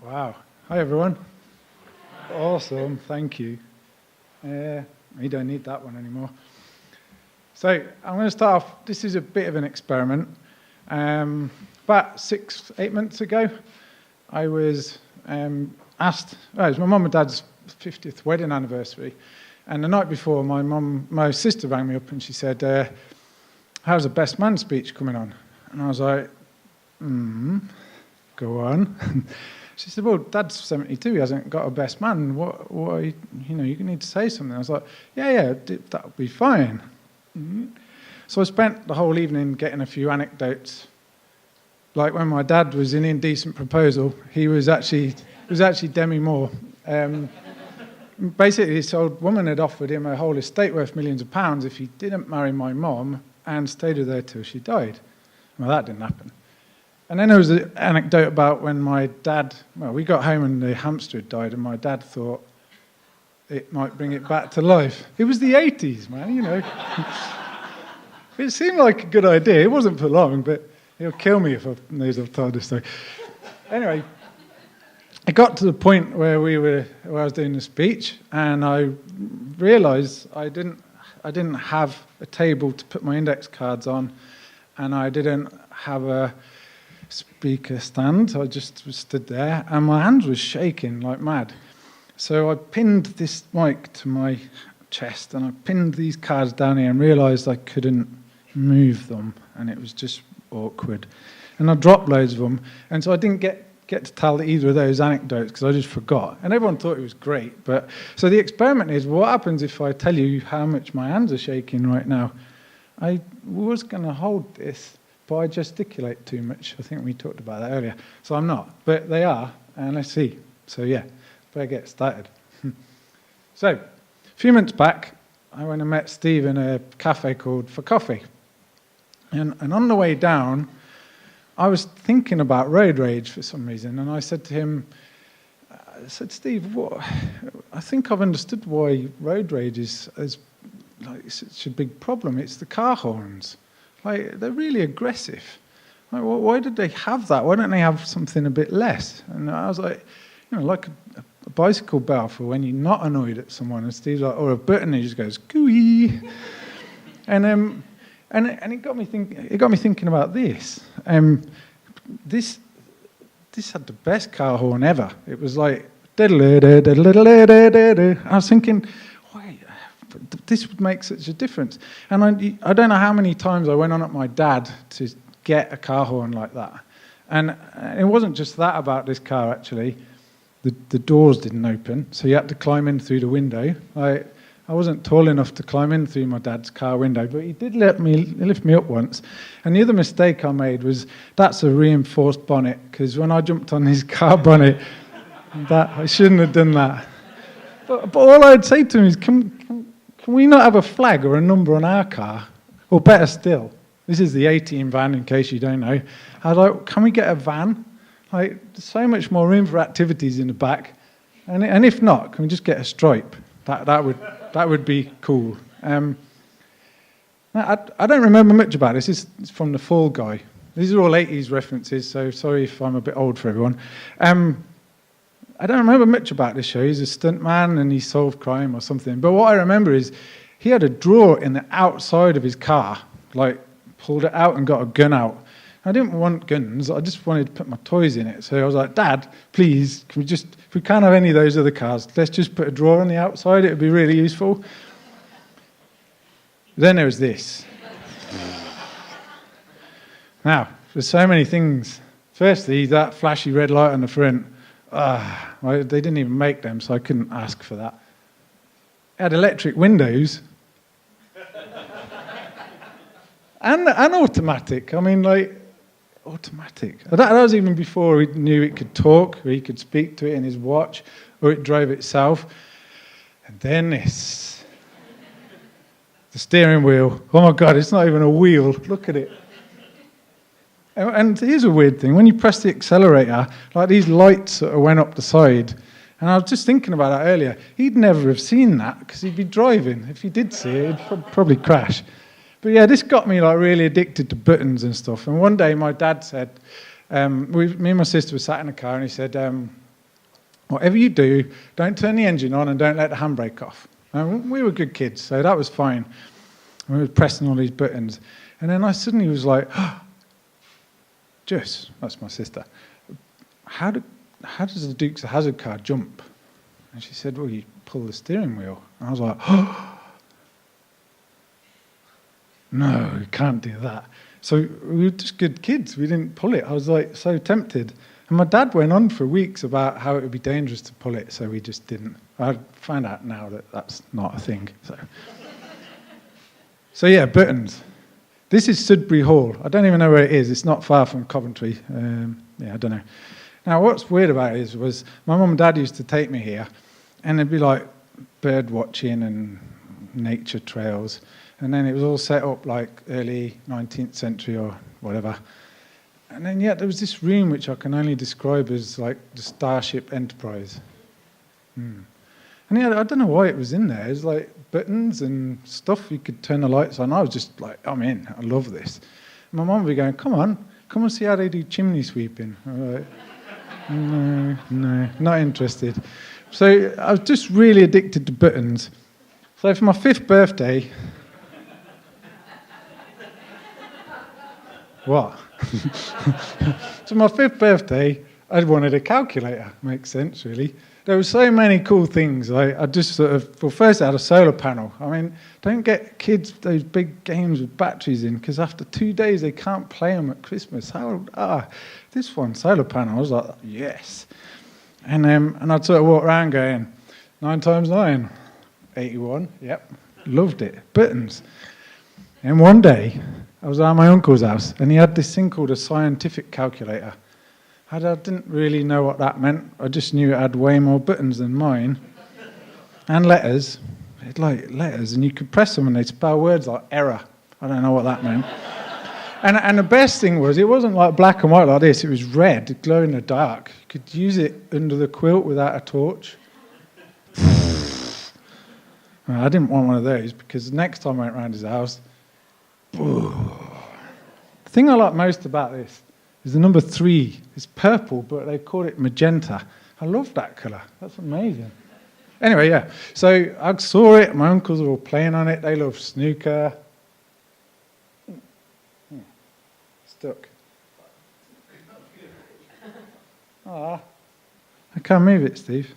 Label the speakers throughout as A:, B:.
A: Wow. Hi, everyone. Awesome. Thank you. We don't need that one anymore. So I'm going to start off. This is a bit of an experiment. About 6-8 months ago, I was asked. Well, it was my mum and dad's 50th wedding anniversary, and the night before, my sister rang me up and she said, "How's the best man speech coming on?" And I was like, "Go on." She said, "Well, Dad's 72. He hasn't got a best man. What you need to say something." I was like, "Yeah, that'll be fine." So I spent the whole evening getting a few anecdotes. Like when my dad was in Indecent Proposal, he was actually Demi Moore. Basically, this old woman had offered him a whole estate worth millions of pounds if he didn't marry my mom and stayed with her till she died. Well, that didn't happen. And then there was an anecdote about when my dad, we got home and the hamster had died, and my dad thought it might bring it back to life. It was the 80s, man, It seemed like a good idea. It wasn't for long, but he'll kill me if I've told this story. Anyway, it got to the point where I was doing the speech, and I realised I didn't have a table to put my index cards on, and I didn't have a speaker stand. I just stood there, and my hands were shaking like mad. So I pinned this mic to my chest, and I pinned these cards down here and realised I couldn't move them, and it was just awkward. And I dropped loads of them, and so I didn't get to tell either of those anecdotes because I just forgot. And everyone thought it was great. But so the experiment is, what happens if I tell you how much my hands are shaking right now? I was going to hold this, but I gesticulate too much. I think we talked about that earlier. So I'm not, but they are, and let's see. So yeah, better get started. So a few months back, I went and met Steve in a cafe called For Coffee. And on the way down, I was thinking about road rage for some reason, and I said to him, "Steve, I think I've understood why road rage is like such a big problem. It's the car horns. Like, they're really aggressive. Like, why did they have that? Why don't they have something a bit less?" And I was like, like a bicycle bell for when you're not annoyed at someone. And Steve's like, or a button, and he just goes, "Gooey." And it got me thinking about this. This had the best car horn ever. It was like, I was thinking, why, this would make such a difference. And I don't know how many times I went on at my dad to get a car horn like that. And it wasn't just that about this car, actually. The doors didn't open, so you had to climb in through the window. I wasn't tall enough to climb in through my dad's car window, but he did lift me up once. And the other mistake I made was, that's a reinforced bonnet, because when I jumped on his car bonnet, I shouldn't have done that. But all I'd say to him is, can we not have a flag or a number on our car? Or better still, this is the 18 van, in case you don't know. I was like, can we get a van? Like, there's so much more room for activities in the back. And if not, can we just get a stripe? That would be cool. I don't remember much about this. It's from The Fall Guy. These are all 80s references, so sorry if I'm a bit old for everyone. I don't remember much about this show. He's a stuntman and he solved crime or something. But what I remember is he had a drawer in the outside of his car, like pulled it out and got a gun out. I didn't want guns. I just wanted to put my toys in it. So I was like, "Dad, please, if we can't have any of those other cars, let's just put a drawer on the outside. It would be really useful." Then there was this. Now, there's so many things. Firstly, that flashy red light on the front. They didn't even make them, so I couldn't ask for that. It had electric windows. and automatic. I mean, like, automatic. That was even before he knew it could talk, or he could speak to it in his watch, or it drove itself. And then this. The steering wheel. Oh my God, it's not even a wheel. Look at it. And here's a weird thing. When you press the accelerator, like these lights sort of went up the side. And I was just thinking about that earlier. He'd never have seen that because he'd be driving. If he did see it, he'd probably crash. But yeah, this got me like really addicted to buttons and stuff. And one day my dad said, me and my sister were sat in the car, and he said, Whatever you do, don't turn the engine on and don't let the handbrake off. And we were good kids, so that was fine. And we were pressing all these buttons. And then I suddenly was like, Jess, that's my sister, how does the Dukes of Hazzard car jump? And she said, well, you pull the steering wheel. And I was like, no, you can't do that. So we were just good kids. We didn't pull it. I was like so tempted. And my dad went on for weeks about how it would be dangerous to pull it, so we just didn't. I find out now that that's not a thing. So yeah, buttons. This is Sudbury Hall. I don't even know where it is. It's not far from Coventry. I don't know. Now, what's weird about it was my mum and dad used to take me here, and it'd be like bird watching and nature trails, and then it was all set up like early 19th century or whatever. And then yet there was this room which I can only describe as like the Starship Enterprise. And yeah, I don't know why it was in there. It was like buttons and stuff. You could turn the lights on. I was just like, I'm in. I love this. And my mum would be going, come and see how they do chimney sweeping. I'm like, no, not interested. So I was just really addicted to buttons. So for my 5th birthday... What? So my 5th birthday, I wanted a calculator. Makes sense, really. There were so many cool things. I just sort of, well, first I had a solar panel. I mean, don't get kids those big games with batteries in, because after 2 days they can't play them at Christmas. This one, solar panel, I was like, yes. And I'd sort of walk around going, 9 times 9, 81, yep, loved it. Buttons. And one day, I was at my uncle's house, and he had this thing called a scientific calculator. I didn't really know what that meant. I just knew it had way more buttons than mine. And letters. It's like letters, and you could press them and they'd spell words like error. I don't know what that meant. And the best thing was, it wasn't like black and white like this. It was red, glow in the dark. You could use it under the quilt without a torch. I didn't want one of those, because the next time I went round his house... The thing I like most about this is the number 3. It's purple, but they call it magenta. I love that colour. That's amazing. Anyway, yeah. So I saw it. My uncles were all playing on it. They love snooker. Stuck. I can't move it, Steve.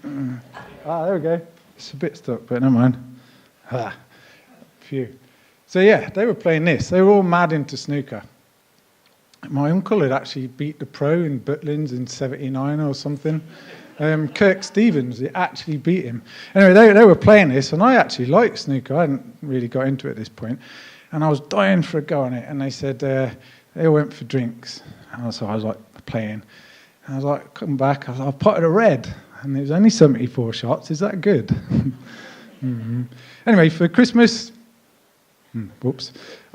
A: There we go. It's a bit stuck, but never mind. Phew. So yeah, they were playing this. They were all mad into snooker. My uncle had actually beat the pro in Butlins in 79 or something. Kirk Stevens, he actually beat him. Anyway, they were playing this, and I actually liked snooker. I hadn't really got into it at this point. And I was dying for a go on it, and they said they all went for drinks. And so I was like playing. And I was like, come back. I was like, I potted a red. And it was only 74 shots. Is that good? Anyway, for Christmas...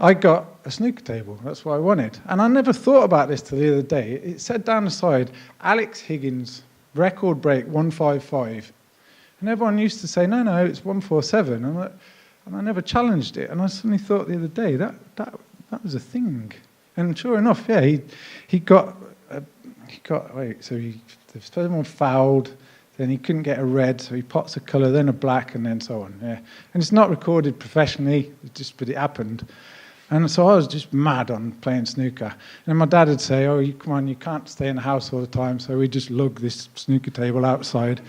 A: I got a snooker table. That's what I wanted. And I never thought about this till the other day. It said down the side, Alex Higgins, record break 155. And everyone used to say, no, it's 147. And I never challenged it. And I suddenly thought the other day, that was a thing. And sure enough, yeah, he got so the first one fouled. Then he couldn't get a red, so he pots a colour, then a black, and then so on. Yeah, and it's not recorded professionally, but it happened. And so I was just mad on playing snooker. And my dad would say, "Oh, come on, you can't stay in the house all the time." So we just lug this snooker table outside.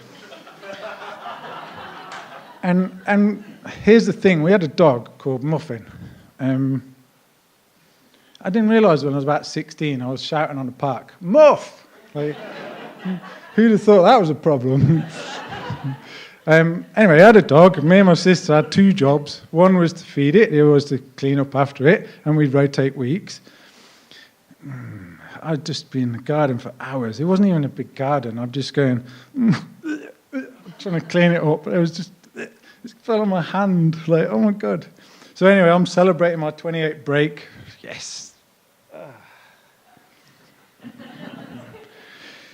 A: And here's the thing: we had a dog called Muffin. I didn't realise when I was about 16, I was shouting on the park, "Muff!" Like, who'd have thought that was a problem? Anyway, I had a dog. Me and my sister had 2 jobs. One was to feed it, the other was to clean up after it, and we'd rotate weeks. I'd just be in the garden for hours. It wasn't even a big garden. I'm just going, trying to clean it up. But it was just, it fell on my hand. Like, oh my God. So anyway, I'm celebrating my 28th break. Yes.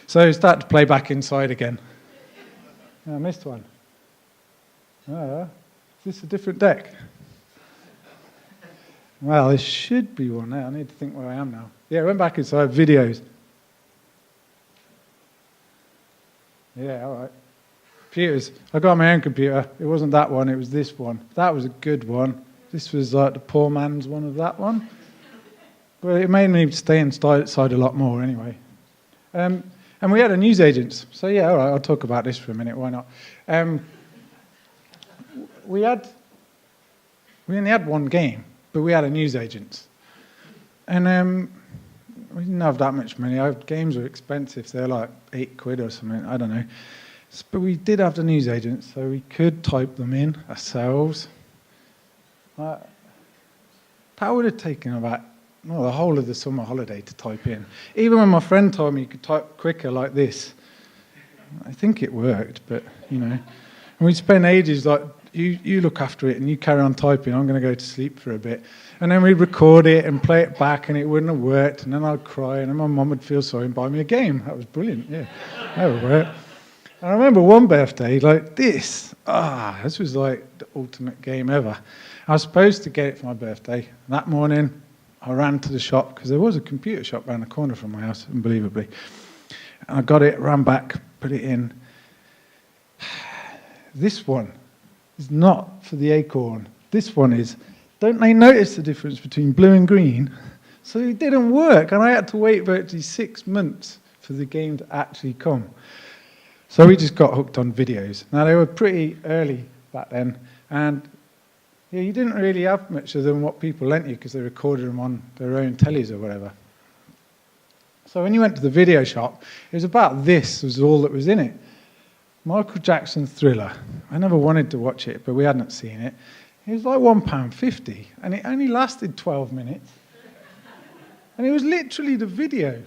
A: So I started to play back inside again. I missed one. Is this a different deck? Well, there should be one there. I need to think where I am now. Yeah, I went back inside videos. Yeah, all right. Computers. I got my own computer. It wasn't that one, it was this one. That was a good one. This was like the poor man's one of that one. But it made me stay inside a lot more anyway. And we had a newsagent. So yeah, all right, I'll talk about this for a minute, why not? We only had one game, but we had a newsagent. And we didn't have that much money. Our games were expensive. They were like £8 or something, I don't know. But we did have the newsagent, so we could type them in ourselves. That would have taken about the whole of the summer holiday to type in. Even when my friend told me you could type quicker like this, I think it worked, but, you know. And we'd spend ages like, you look after it and you carry on typing, I'm going to go to sleep for a bit. And then we'd record it and play it back and it wouldn't have worked, and then I'd cry and then my mum would feel sorry and buy me a game. That was brilliant, yeah. That would work. And I remember one birthday, like this was like the ultimate game ever. I was supposed to get it for my birthday. That morning, I ran to the shop, because there was a computer shop around the corner from my house, unbelievably. And I got it, ran back, put it in. This one is not for the Acorn. This one is, don't they notice the difference between blue and green? So it didn't work, and I had to wait virtually 6 months for the game to actually come. So we just got hooked on videos. Now, they were pretty early back then, and yeah, you didn't really have much of them what people lent you because they recorded them on their own tellies or whatever. So when you went to the video shop, it was about this was all that was in it. Michael Jackson's Thriller. I never wanted to watch it, but we hadn't seen it. It was like £1.50, and it only lasted 12 minutes. And it was literally the video.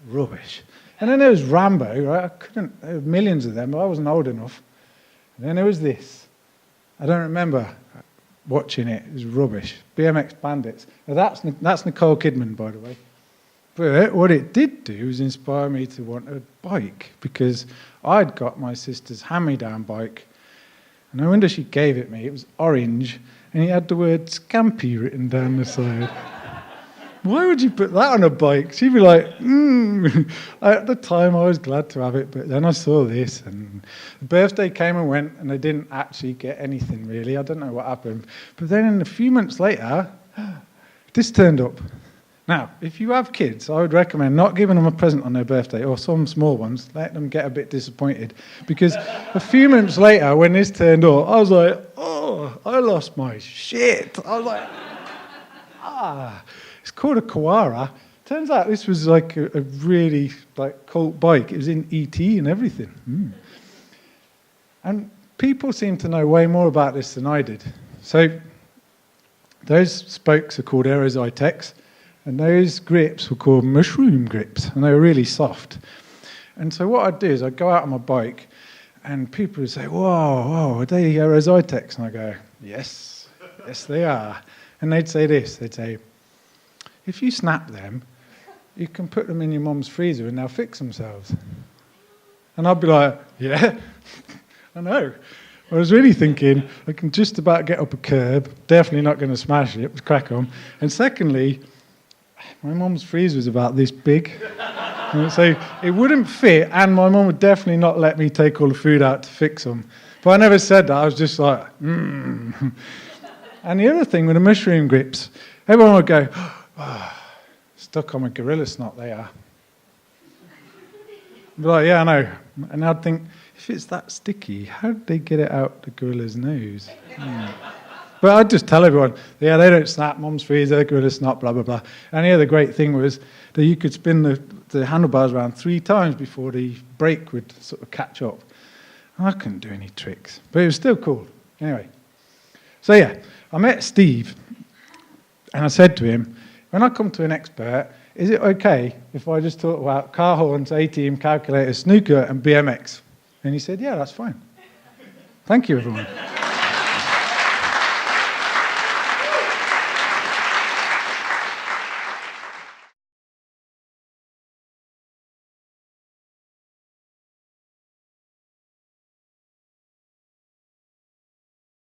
A: Rubbish. And then there was Rambo, right? There were millions of them, but I wasn't old enough. And then there was this. I don't remember watching it. It was rubbish. BMX Bandits. Now that's Nicole Kidman, by the way. But what it did do was inspire me to want a bike, because I'd got my sister's hand-me-down bike. And no wonder she gave it me. It was orange, and it had the word Scampi written down the side. Why would you put that on a bike? She'd be like, At the time, I was glad to have it, but then I saw this, and the birthday came and went, and I didn't actually get anything, really. I don't know what happened. But then a few months later, this turned up. Now, if you have kids, I would recommend not giving them a present on their birthday, or some small ones. Let them get a bit disappointed. Because a few months later, when this turned up, I was like, I lost my shit. I was like, It's called a Kawara. Turns out this was like a really cult bike. It was in E.T. and everything. And people seem to know way more about this than I did. So those spokes are called Aerozytex, and those grips were called mushroom grips, and they were really soft. And so what I'd do is I'd go out on my bike, and people would say, whoa, are they Aerozytex? And I go, yes, they are. And they'd say this, they'd say, if you snap them, you can put them in your mum's freezer and they'll fix themselves. And I'd be like, yeah, I know. I was really thinking, I can just about get up a curb, definitely not going to smash it, crack on. And secondly, my mum's freezer was about this big. So it wouldn't fit, and my mum would definitely not let me take all the food out to fix them. But I never said that, I was just like, And the other thing with the mushroom grips, everyone would go, stuck on a gorilla snot they are. I'd be like, yeah, I know. And I'd think, if it's that sticky, how did they get it out the gorilla's nose? But I'd just tell everyone, yeah, they don't snap, mum's freezer, gorilla snot, blah, blah, blah. And the other great thing was that you could spin the handlebars around 3 times before the brake would sort of catch up. I couldn't do any tricks, but it was still cool. Anyway, so yeah, I met Steve, and I said to him, when I come to Inexpert, is it okay if I just talk about car horns, A-team, calculators, snooker, and BMX? And he said, yeah, that's fine. Thank you, everyone.